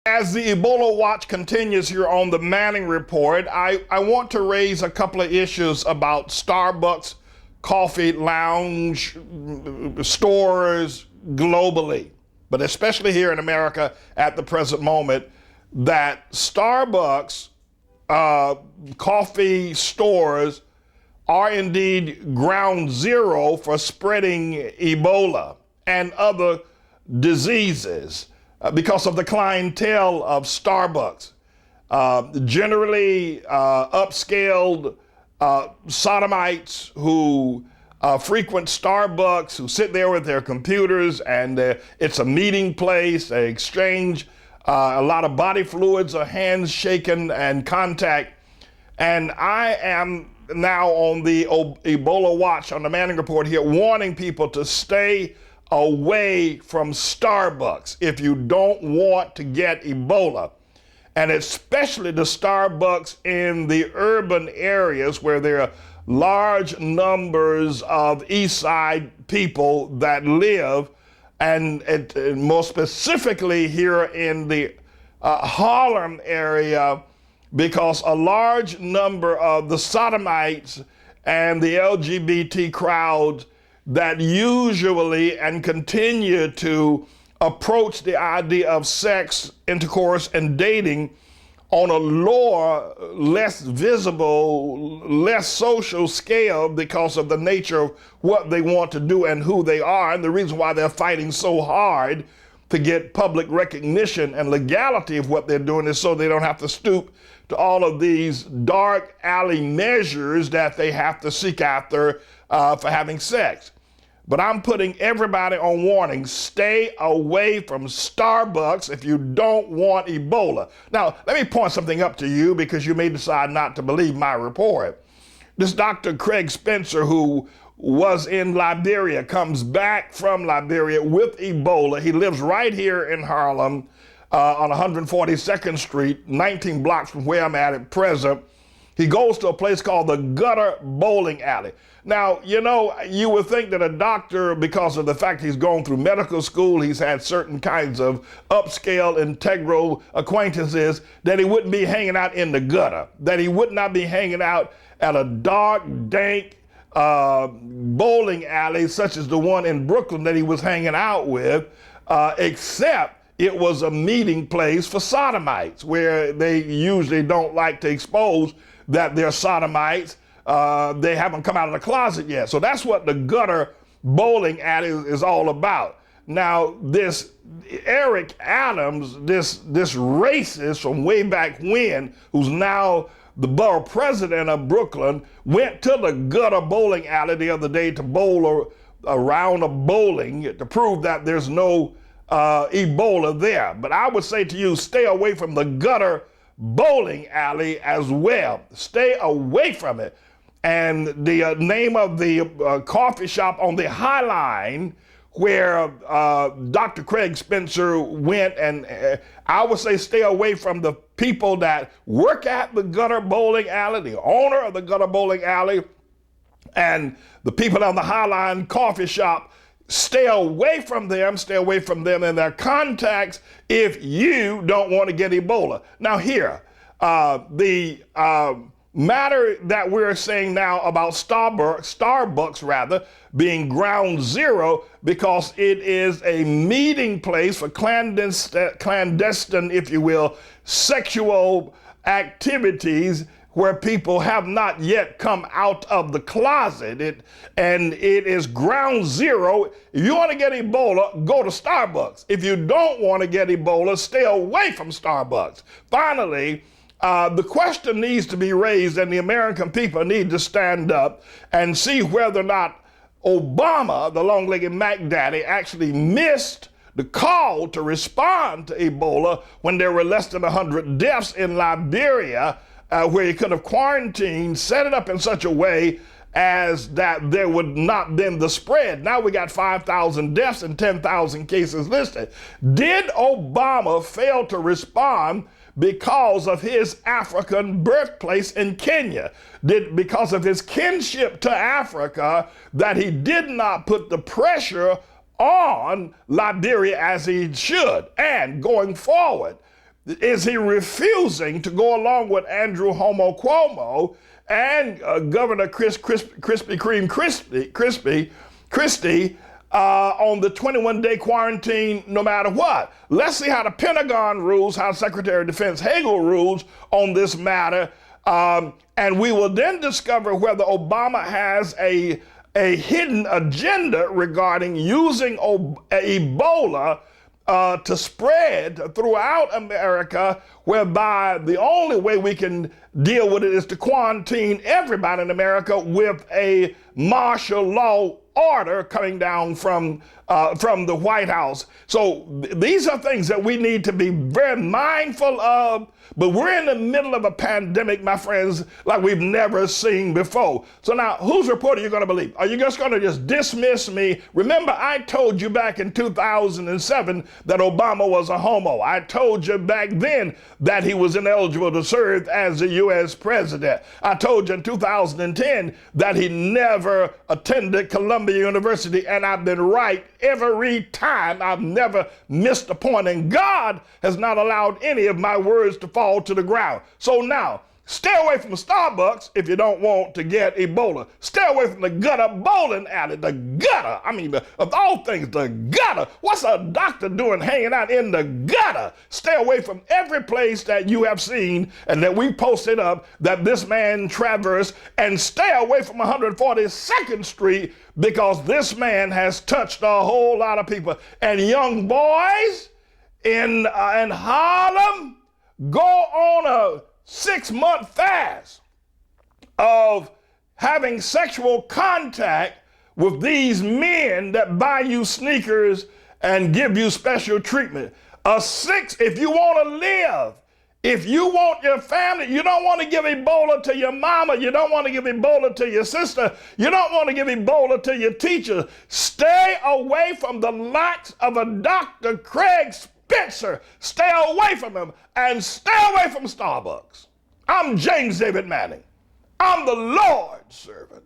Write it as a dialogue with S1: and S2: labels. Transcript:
S1: As the Ebola watch continues here on the Manning Report, I want to raise a couple of issues about Starbucks, coffee lounge stores globally, but especially here in America at the present moment, that Starbucks coffee stores are indeed ground zero for spreading Ebola and other diseases. Because of the clientele of Starbucks. Generally upscaled sodomites who frequent Starbucks, who sit there with their computers, and it's a meeting place. They exchange a lot of body fluids, or hands shaken and contact. And I am now on the Ebola watch on the Manning Report here, warning people to stay away from Starbucks if you don't want to get Ebola. And especially the Starbucks in the urban areas where there are large numbers of East Side people that live, and more specifically here in the Harlem area, because a large number of the sodomites and the LGBT crowd that usually and continue to approach the idea of sex, intercourse, and dating on a lower, less visible, less social scale because of the nature of what they want to do and who they are, and the reason why they're fighting so hard to get public recognition and legality of what they're doing is so they don't have to stoop to all of these dark alley measures that they have to seek after for having sex. But I'm putting everybody on warning. Stay away from Starbucks if you don't want Ebola. Now, let me point something up to you because you may decide not to believe my report. This Dr. Craig Spencer, who was in Liberia, comes back from Liberia with Ebola. He lives right here in Harlem on 142nd Street, 19 blocks from where I'm at present. He goes to a place called the Gutter Bowling Alley. Now, you know, you would think that a doctor, because of the fact he's gone through medical school, he's had certain kinds of upscale, integral acquaintances, that he wouldn't be hanging out in the gutter, that he would not be hanging out at a dark, dank bowling alley such as the one in Brooklyn that he was hanging out with, except it was a meeting place for sodomites, where they usually don't like to expose that they're sodomites. They haven't come out of the closet yet. So that's what the Gutter Bowling Alley is all about. Now, this Eric Adams, this racist from way back when, who's now the borough president of Brooklyn, went to the Gutter Bowling Alley the other day to bowl a round of bowling to prove that there's no Ebola there. But I would say to you, stay away from the Gutter Bowling Alley as well. Stay away from it. And the name of the coffee shop on the High Line where Dr. Craig Spencer went, and I would say stay away from the people that work at the Gutter Bowling Alley, the owner of the Gutter Bowling Alley, and the people on the High Line coffee shop. Stay away from them and their contacts if you don't want to get Ebola. Now here, the matter that we're saying now about Starbucks being ground zero, because it is a meeting place for clandestine, if you will, sexual activities where people have not yet come out of the closet. And it is ground zero. If you want to get Ebola, go to Starbucks. If you don't want to get Ebola, stay away from Starbucks. Finally, the question needs to be raised, and the American people need to stand up and see whether or not Obama, the long-legged Mac Daddy, actually missed the call to respond to Ebola when there were less than 100 deaths in Liberia, where he could have quarantined, set it up in such a way as that there would not been the spread. Now we got 5,000 deaths and 10,000 cases listed. Did Obama fail to respond because of his African birthplace in Kenya? Because of his kinship to Africa, that he did not put the pressure on Liberia as he should? And going forward, is he refusing to go along with Andrew Homo Cuomo and Governor Krispy Kreme Christie on the 21-day quarantine no matter what. Let's see how the Pentagon rules, how Secretary of Defense Hagel rules on this matter, and we will then discover whether Obama has a hidden agenda regarding using Ebola to spread throughout America, whereby the only way we can deal with it is to quarantine everybody in America with a martial law order coming down from the White House. So these are things that we need to be very mindful of, but we're in the middle of a pandemic, my friends, like we've never seen before. So now, whose report are you going to believe? Are you just going to just dismiss me? Remember, I told you back in 2007 that Obama was a homo. I told you back then that he was ineligible to serve as the U.S. president. I told you in 2010 that he never attended Columbia University, and I've been right every time. I've never missed a point, and God has not allowed any of my words to fall to the ground. So now, stay away from Starbucks if you don't want to get Ebola. Stay away from the gutter bowling alley. The gutter, I mean, of all things, the gutter. What's a doctor doing hanging out in the gutter? Stay away from every place that you have seen and that we posted up that this man traversed, and stay away from 142nd Street, because this man has touched a whole lot of people. And young boys in Harlem, go on a 6-month fast of having sexual contact with these men that buy you sneakers and give you special treatment. If you want to live, if you want your family, you don't want to give Ebola to your mama, you don't want to give Ebola to your sister, you don't want to give Ebola to your teacher, stay away from the likes of a Dr. Craig Spencer. Stay away from him, and stay away from Starbucks. I'm James David Manning. I'm the Lord's servant.